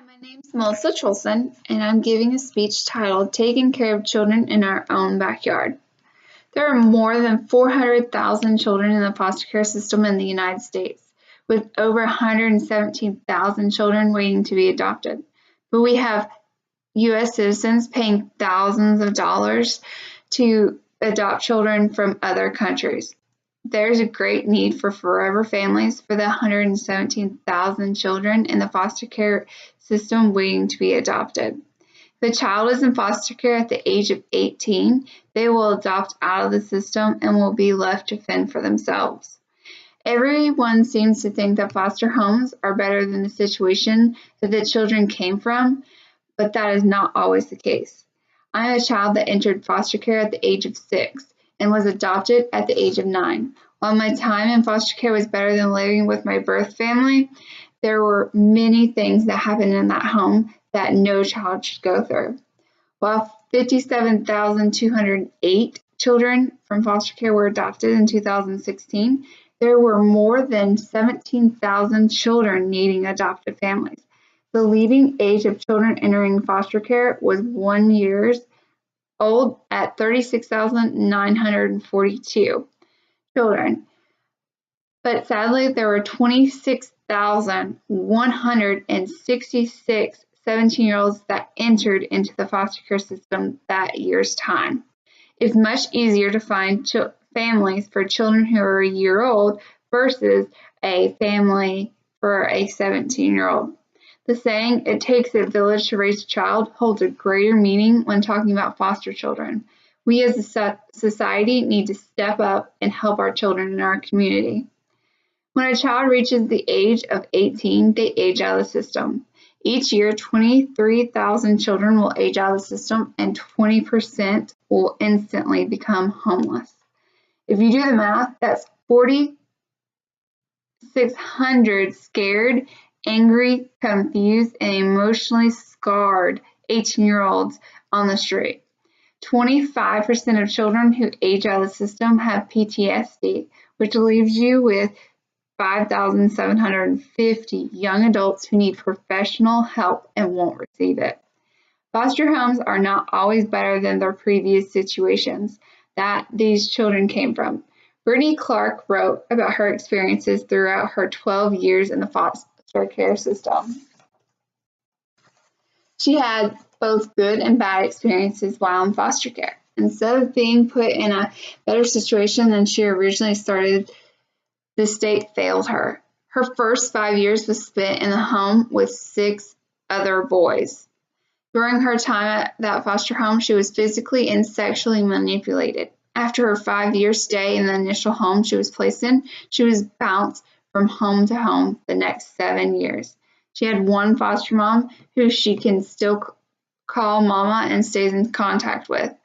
My name's Melissa Cholson, and I'm giving a speech titled Taking Care of Children in Our Own Backyard. There are more than 400,000 children in the foster care system in the United States, with over 117,000 children waiting to be adopted. But we have U.S. citizens paying thousands of dollars to adopt children from other countries. There's a great need for forever families for the 117,000 children in the foster care system waiting to be adopted. If a child is in foster care at the age of 18, they will adopt out of the system and will be left to fend for themselves. Everyone seems to think that foster homes are better than the situation that the children came from, but that is not always the case. I'm a child that entered foster care at the age of 6 and was adopted at the age of 9. While my time in foster care was better than living with my birth family, there were many things that happened in that home that no child should go through. While 57,208 children from foster care were adopted in 2016, there were more than 17,000 children needing adoptive families. The leading age of children entering foster care was 1 year old at 36,942 children. But sadly, there were 26,166 17-year-olds that entered into the foster care system that year's time. It's much easier to find families for children who are a year old versus a family for a 17-year-old. The saying, "It takes a village to raise a child," holds a greater meaning when talking about foster children. We as a society need to step up and help our children in our community. When a child reaches the age of 18, they age out of the system. Each year, 23,000 children will age out of the system and 20% will instantly become homeless. If you do the math, that's 4,600 scared, angry, confused, and emotionally scarred 18-year-olds on the street. 25% of children who age out of the system have PTSD, which leaves you with 5,750 young adults who need professional help and won't receive it. Foster homes are not always better than their previous situations that these children came from. Brittany Clark wrote about her experiences throughout her 12 years in the foster care system. She had both good and bad experiences while in foster care. Instead of being put in a better situation than she originally started, the state failed her. Her first 5 years was spent in the home with 6 other boys. During her time at that foster home, she was physically and sexually manipulated. After her 5-year stay in the initial home she was placed in, she was bounced from home to home the next 7 years. She had one foster mom who she can still call Mama and stays in contact with.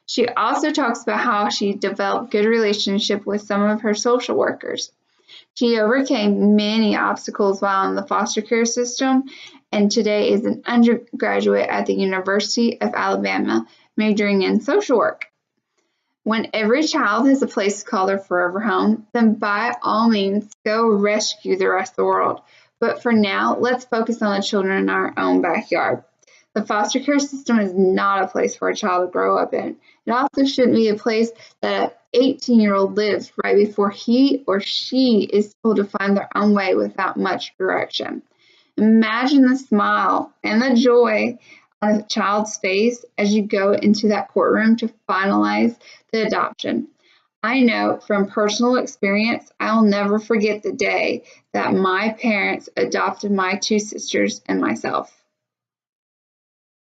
She also talks about how she developed good relationship with some of her social workers. She overcame many obstacles while in the foster care system and today is an undergraduate at the University of Alabama, majoring in social work. When every child has a place to call their forever home, then by all means, go rescue the rest of the world. But for now, let's focus on the children in our own backyard. The foster care system is not a place for a child to grow up in. It also shouldn't be a place that an 18-year-old lives right before he or she is told to find their own way without much direction. Imagine the smile and the joy on a child's face as you go into that courtroom to finalize the adoption. I know from personal experience, I'll never forget the day that my parents adopted my 2 sisters and myself.